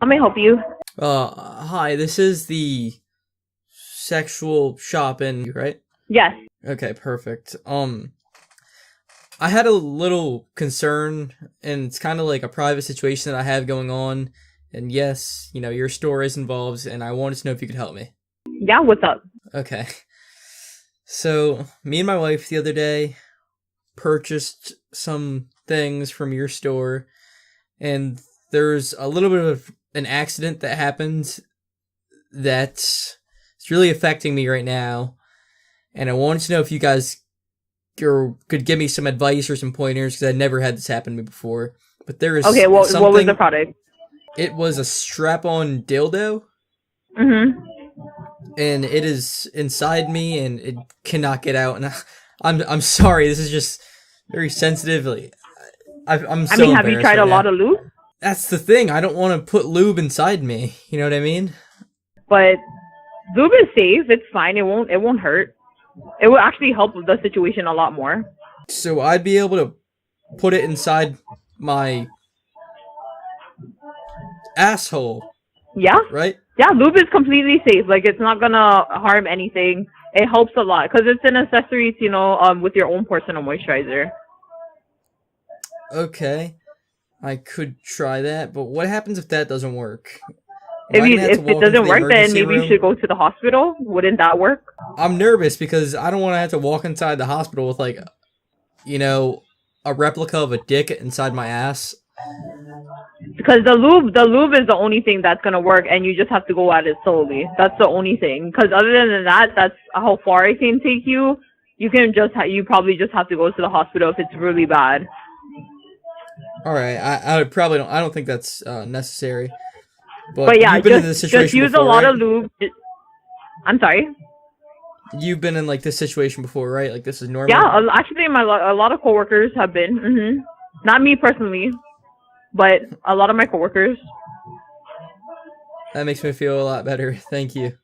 How may I help you? Hi, this is the sexual shop in, right? Yes. Okay, perfect. I had a little concern, and it's kind of like a private situation that I have going on, and yes, your store is involved, and I wanted to know if you could help me. Yeah, what's up? Okay. So, me and my wife the other day purchased some things from your store, and there's a little bit of an accident that happened that's really affecting me right now, and I wanted to know if you guys could give me some advice or some pointers, because I never had this happen to me before. But there is Okay, what was the product? It was a strap-on dildo. Mm-hmm. And it is inside me, and it cannot get out. And I'm sorry, this is just very sensitive. I'm so have you tried a lot of lube? That's the thing. I don't want to put lube inside me. You know what I mean? But lube is safe. It's fine. It won't hurt. It will actually help the situation a lot more. So I'd be able to put it inside my asshole. Yeah. Right? Yeah, lube is completely safe. Like, it's not gonna harm anything. It helps a lot because it's an accessory, with your own personal moisturizer. Okay, I could try that, but what happens if that doesn't work? If it doesn't work, then maybe you should go to the hospital. Wouldn't that work? I'm nervous because I don't want to have to walk inside the hospital with a replica of a dick inside my ass. Because the lube is the only thing that's gonna work, and you just have to go at it slowly. That's the only thing. Because other than that, that's how far it can take you. You probably just have to go to the hospital if it's really bad. All right, I probably don't. I don't think that's necessary. But yeah, you've been in this situation just use before, a lot right? of lube. I'm sorry. You've been in this situation before, right? Like, this is normal. Yeah, actually, a lot of coworkers have been. Mm-hmm. Not me personally, but a lot of my coworkers. That makes me feel a lot better. Thank you.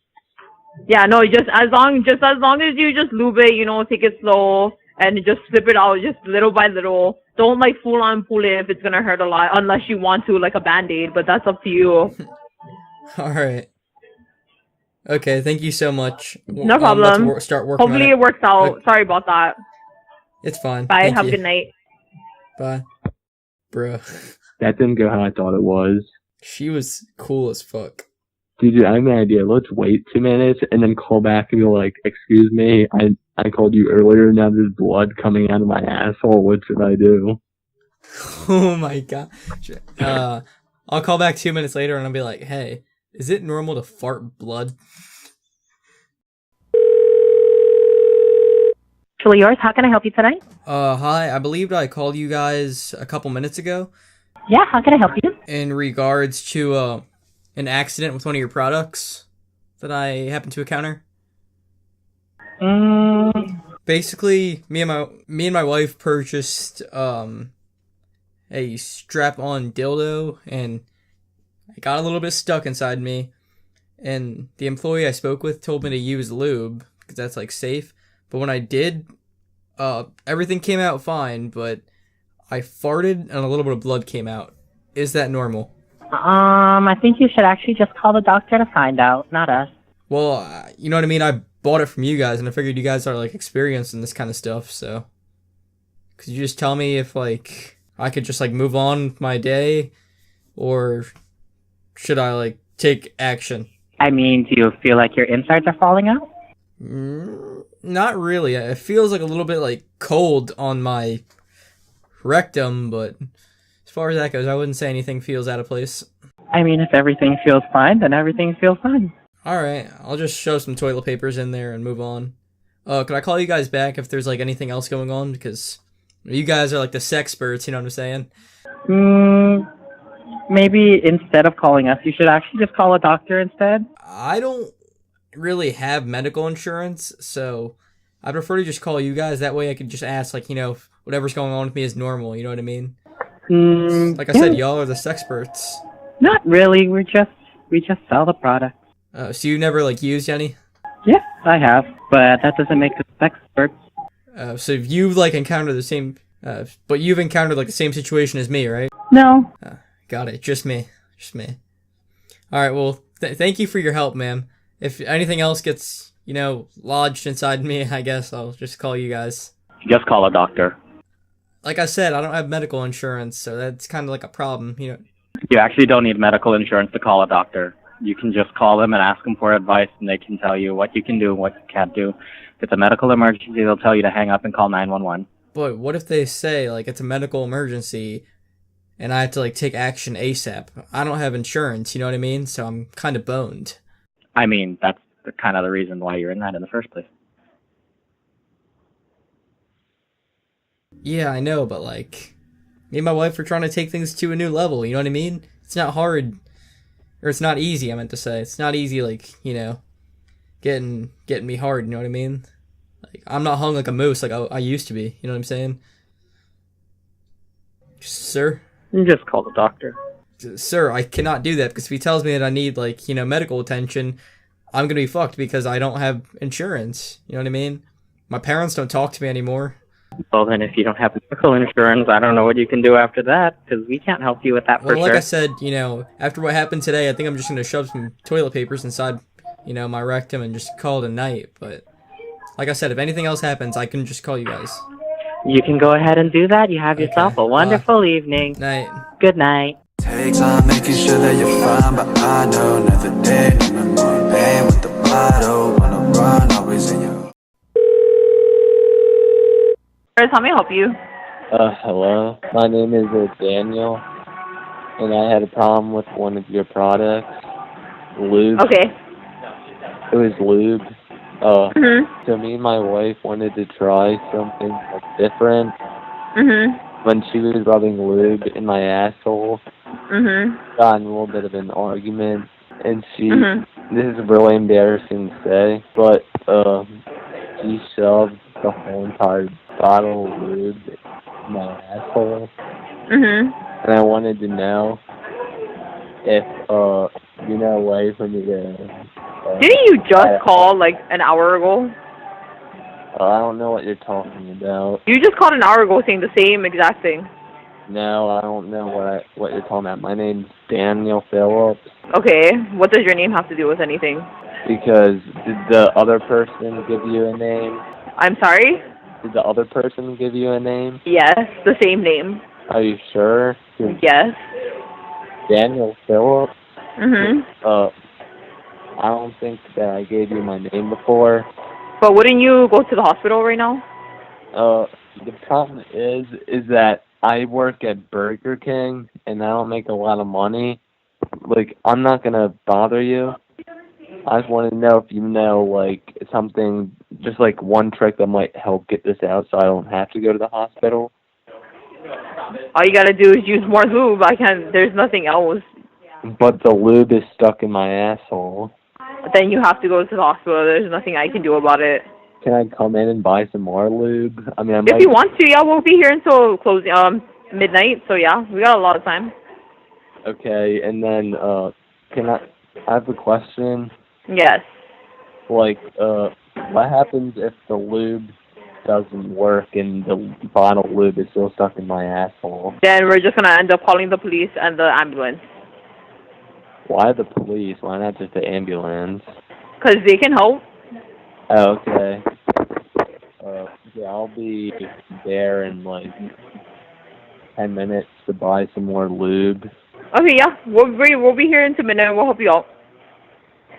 Yeah, no, just as long as you just lube it, take it slow and just slip it out just little by little. Don't full on pull it if it's gonna hurt a lot, unless you want to, like a Band-Aid, but that's up to you. All right. Okay, thank you so much. No problem. Let's start working on Hopefully it works out. Okay. Sorry about that. It's fine. Bye. Thank Have you. a good night. Bye. Bro. That didn't go how I thought it was. She was cool as fuck. Dude, I have an idea. Let's wait 2 minutes and then call back and go excuse me, I called you earlier, now there's blood coming out of my asshole. What should I do? Oh my god. I'll call back 2 minutes later and I'll be like, hey, is it normal to fart blood? Actually yours, how can I help you tonight? Hi, I believed I called you guys a couple minutes ago. Yeah, how can I help you? In regards to, an accident with one of your products that I happened to encounter. Basically, me and my wife purchased a strap-on dildo, and it got a little bit stuck inside me. And the employee I spoke with told me to use lube because that's safe. But when I did, everything came out fine. But I farted and a little bit of blood came out. Is that normal? I think you should actually just call the doctor to find out, not us. Well, you know what I mean? I bought it from you guys, and I figured you guys are, experienced in this kind of stuff, so... Could you just tell me if, I could just, move on with my day? Or should I, take action? I mean, do you feel like your insides are falling out? Not really. It feels a little bit, cold on my rectum, but... As far as that goes, I wouldn't say anything feels out of place. I mean, if everything feels fine, then everything feels fine. Alright, I'll just shove some toilet papers in there and move on. Could I call you guys back if there's, anything else going on? Because you guys are, the sexperts, you know what I'm saying? Maybe instead of calling us, you should actually just call a doctor instead. I don't really have medical insurance, so I prefer to just call you guys. That way I can just ask, if whatever's going on with me is normal, you know what I mean? Like I said, y'all are the sexperts. Not really. We just sell the product. So you never used any? Yes, I have, but that doesn't make us experts. So you've encountered the same, but you've encountered the same situation as me, right? No. Got it. Just me. All right, well, thank you for your help, ma'am. If anything else gets, lodged inside me, I guess I'll just call you guys. Just call a doctor. Like I said, I don't have medical insurance, so that's kind of like a problem, You actually don't need medical insurance to call a doctor. You can just call them and ask them for advice, and they can tell you what you can do and what you can't do. If it's a medical emergency, they'll tell you to hang up and call 911. But what if they say, like, it's a medical emergency and I have to, like, take action ASAP? I don't have insurance, you know what I mean? So I'm kind of boned. I mean, that's kind of the reason why you're in that in the first place. Yeah, I know, but, like, me and my wife are trying to take things to a new level, you know what I mean? It's not hard, or it's not easy, I meant to say. It's not easy, like, getting me hard, you know what I mean? Like, I'm not hung like a moose like I used to be, you know what I'm saying? Sir? Just call the doctor. Sir, I cannot do that, because if he tells me that I need, like, medical attention, I'm gonna be fucked because I don't have insurance, you know what I mean? My parents don't talk to me anymore. Well, then if you don't have medical insurance, I don't know what you can do after that, because we can't help you with that for Well, like sure. I said, after what happened today, I think I'm just gonna shove some toilet papers inside, my rectum and just call it a night, but like I said, if anything else happens, I can just call you guys. You can go ahead and do that. You have Okay, yourself a wonderful evening. Night. Good night. Takes on making sure that you're fine, but I know another day, no more pain with the bottle, wanna run, always in your. How may I help you? Hello. My name is Daniel, and I had a problem with one of your products, lube. Okay. It was lube. Mhm. So me and my wife wanted to try something different. Mhm. When she was rubbing lube in my asshole, Mhm. got in a little bit of an argument, and Mhm. this is really embarrassing to say, but she shoved the whole entire bottle of lube in my asshole, Mhm. and I wanted to know if a way for me to. Didn't you just call like an hour ago? I don't know what you're talking about. You just called an hour ago saying the same exact thing. No, I don't know what you're talking about. My name's Daniel Phillips. Okay. What does your name have to do with anything? Because did the other person give you a name? I'm sorry? Did the other person give you a name? Yes, the same name. Are you sure? Yes. Daniel Phillips? Mhm. I don't think that I gave you my name before. But wouldn't you go to the hospital right now? The problem is that I work at Burger King, and I don't make a lot of money. Like, I'm not gonna bother you. I just want to know if you know, like, something, just like one trick that might help get this out so I don't have to go to the hospital. All you gotta do is use more lube. There's nothing else. But the lube is stuck in my asshole. But then you have to go to the hospital. There's nothing I can do about it. Can I come in and buy some more lube? I mean, If you want to, yeah, we'll be here until midnight. So yeah, we got a lot of time. Okay, and then, I have a question. Yes. Like, what happens if the lube doesn't work and the bottle of lube is still stuck in my asshole? Then we're just gonna end up calling the police and the ambulance. Why the police? Why not just the ambulance? 'Cause they can help. Oh, okay. Yeah, I'll be there in like 10 minutes to buy some more lube. Okay, yeah, we'll be here until midnight. We'll help you out.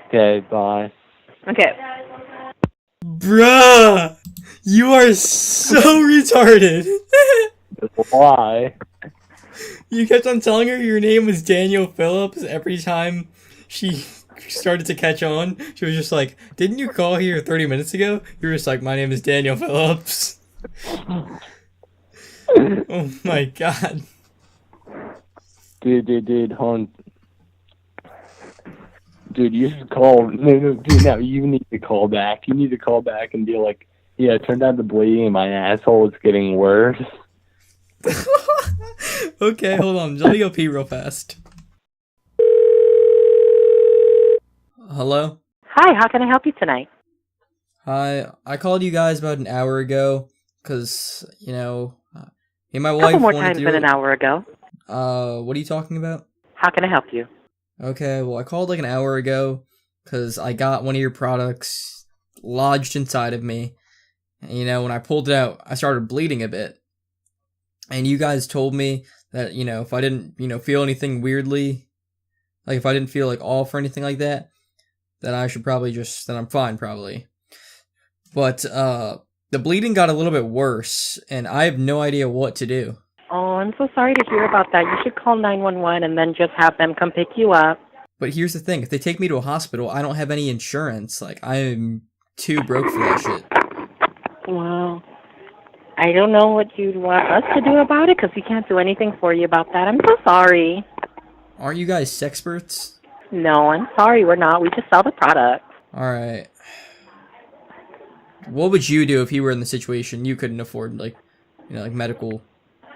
Okay, bye. Okay. Bruh! You are so retarded! Why? You kept on telling her your name was Daniel Phillips every time she started to catch on. She was just like, didn't you call here 30 minutes ago? You were just like, my name is Daniel Phillips. Oh my god. Dude, hold on. Dude, you should call. No, dude, no, you need to call back. You need to call back and be like, yeah, it turned out the bleeding in my asshole is getting worse. Okay, hold on. Let me go pee real fast. Hello? Hi, how can I help you tonight? Hi, I called you guys about an hour ago, because, me and my A wife couple more wanted times to... than an hour ago. What are you talking about? How can I help you? Okay, well, I called like an hour ago because I got one of your products lodged inside of me. And, you know, when I pulled it out, I started bleeding a bit. And you guys told me that, you know, if I didn't, you know, feel anything weirdly, like if I didn't feel like off or anything like that, that I should probably just, that I'm fine probably. But, the bleeding got a little bit worse, and I have no idea what to do. Oh, I'm so sorry to hear about that. You should call 911 and then just have them come pick you up. But here's the thing, if they take me to a hospital, I don't have any insurance. Like, I'm too broke for that shit. Well, I don't know what you'd want us to do about it, because we can't do anything for you about that. I'm so sorry. Aren't you guys sexperts? No, I'm sorry, we're not. We just sell the product. Alright. What would you do if you were in the situation you couldn't afford, like, you know, like medical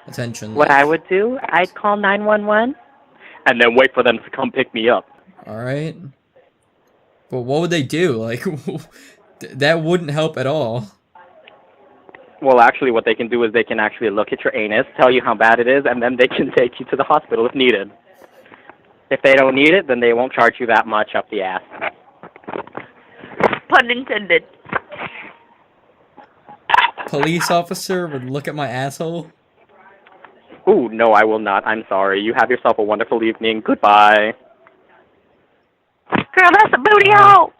attention? What like... I would do, I'd call 911. And then wait for them to come pick me up. Alright. But what would they do? Like, that wouldn't help at all. Well, actually, what they can do is they can actually look at your anus, tell you how bad it is, and then they can take you to the hospital if needed. If they don't need it, then they won't charge you that much up the ass. Pun intended. Police officer would look at my asshole? Ooh, no, I will not. I'm sorry. You have yourself a wonderful evening. Goodbye. Girl, that's a booty hole!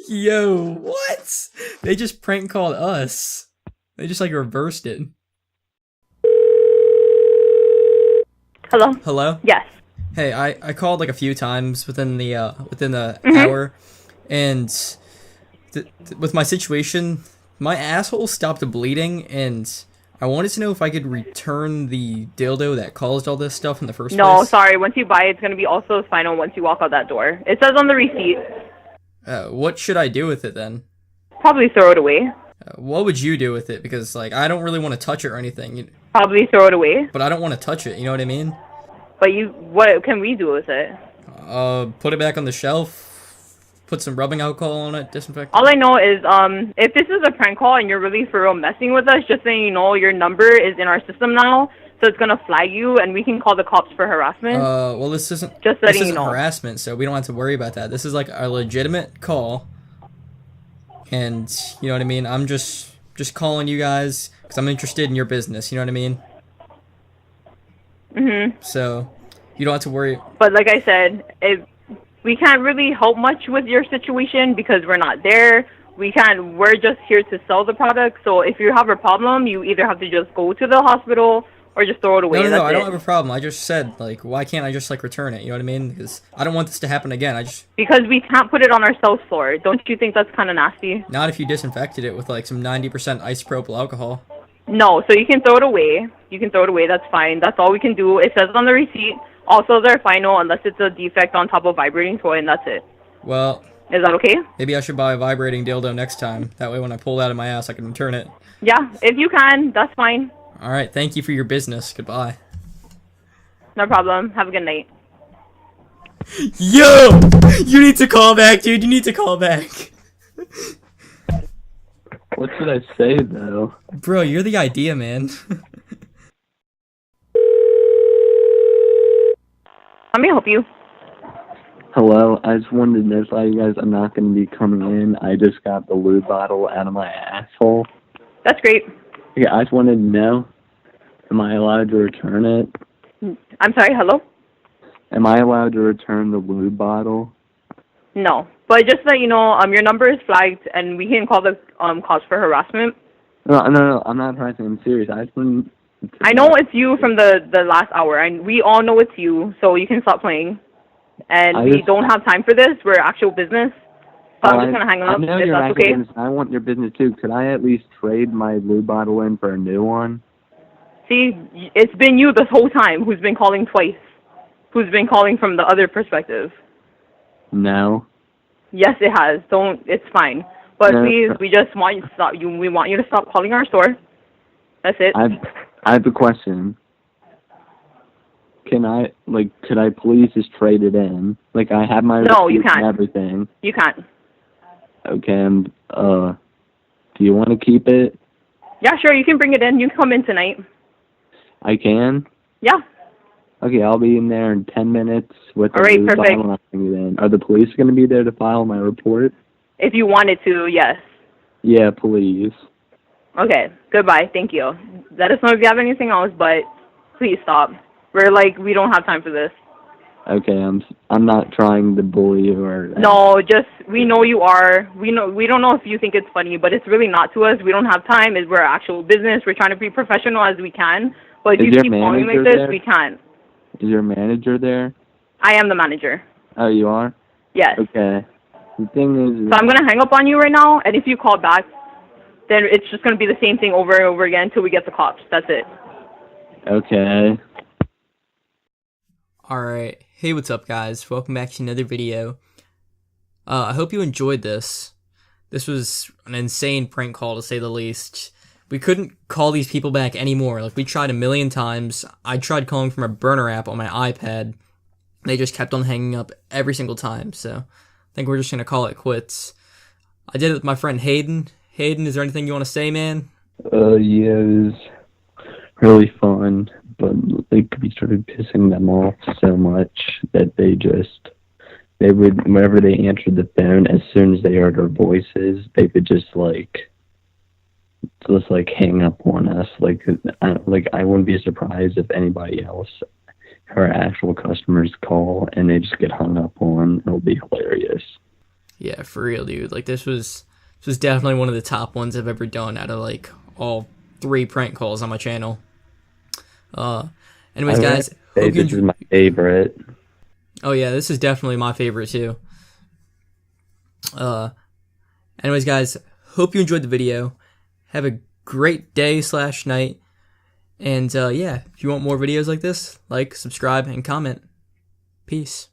Yo, what? They just prank called us. They just, like, reversed it. Hello? Hello? Yes. Hey, I called, like, a few times within the hour, and with my situation, my asshole stopped bleeding, and I wanted to know if I could return the dildo that caused all this stuff in the first place. No, sorry. Once you buy it, it's going to be also final once you walk out that door. It says on the receipt. What should I do with it, then? Probably throw it away. What would you do with it? Because, like, I don't really want to touch it or anything. Probably throw it away. But I don't want to touch it, you know what I mean? But what can we do with it? Put it back on the shelf. Put some rubbing alcohol on it, disinfect. All I know is, if this is a prank call and you're really for real messing with us, just so you know, your number is in our system now, so it's gonna flag you, and we can call the cops for harassment. Well, this isn't. Just this letting you isn't know. harassment, so we don't have to worry about that. This is like a legitimate call, and you know what I mean. I'm just calling you guys because I'm interested in your business. You know what I mean? Mhm. So you don't have to worry. But like I said, we can't really help much with your situation because we're not there. We're just here to sell the product. So if you have a problem, you either have to just go to the hospital or just throw it away. No, That's I it. don't have a problem. I just said, like, why can't I just, like, return it? You know what I mean? Because I don't want this to happen again. Because we can't put it on our sales floor. Don't you think that's kind of nasty? Not if you disinfected it with, like, some 90% isopropyl alcohol. No, so you can throw it away. You can throw it away. That's fine. That's all we can do. It says on the receipt. Also, they're final unless it's a defect on top of vibrating toy, and that's it. Well... Is that okay? Maybe I should buy a vibrating dildo next time. That way when I pull it out of my ass, I can return it. Yeah, if you can, that's fine. Alright, thank you for your business. Goodbye. No problem. Have a good night. Yo! You need to call back, dude. You need to call back. What should I say, though? Bro, you're the idea, man. Let me help you. Hello, I just wanted to notify you guys I'm not going to be coming in. I just got the lube bottle out of my asshole. That's great. Yeah, I just wanted to know, am I allowed to return it? I'm sorry, hello? Am I allowed to return the lube bottle? No. But just so you know, your number is flagged, and we can call the cops for harassment. No, I'm not harassing. I'm serious. I just wanted I know it's you from the last hour, and we all know it's you, so you can stop playing. And we don't have time for this. We're actual business. So I'm just going to hang up I know if you're that's okay. business. I want your business, too. Could I at least trade my lube bottle in for a new one? See, it's been you this whole time who's been calling twice. Who's been calling from the other perspective. No. Yes, it has. It's fine. But No. please, we just want you to stop. We want you to stop calling our store. That's it. I have a question. Could I please just trade it in? Like, I have my No, you receipt and can't. everything. You can't. Okay, do you want to keep it? Yeah, sure. You can bring it in. You can come in tonight. I can? Yeah. Okay, I'll be in there in 10 minutes with the All right, police. perfect. I'll bring you in. Are the police going to be there to file my report? If you wanted to, yes. Yeah, please. Okay, goodbye. Thank you. Let us know if you have anything else, but please stop. We don't have time for this. Okay, I'm not trying to bully you or... No, just, we know you are. We don't know if you think it's funny, but it's really not to us. We don't have time. We're actual business. We're trying to be professional as we can. But if Is you your keep calling like manager this, there? we can't. Is your manager there? I am the manager. Oh, you are? Yes. Okay. The thing is... So I'm going to hang up on you right now, and if you call back, then it's just going to be the same thing over and over again until we get the cops. That's it. Okay. Alright, hey, what's up guys? Welcome back to another video. I hope you enjoyed this. This was an insane prank call to say the least. We couldn't call these people back anymore. Like, we tried a million times. I tried calling from a burner app on my iPad. They just kept on hanging up every single time, so I think we're just gonna call it quits. I did it with my friend Hayden. Hayden, is there anything you want to say, man? Yeah, it was really fun, but like we started pissing them off so much that they would, whenever they answered the phone, as soon as they heard our voices, they would just hang up on us. I wouldn't be surprised if anybody else, our actual customers, call and they just get hung up on. It'll be hilarious. Yeah, for real, dude. Like, this was definitely one of the top ones I've ever done out of like all 3 prank calls on my channel. Anyways, guys, hope you this is my favorite. Oh yeah, this is definitely my favorite too. Anyways, guys, hope you enjoyed the video. Have a great day / night. And yeah, if you want more videos like this, like, subscribe, and comment. Peace.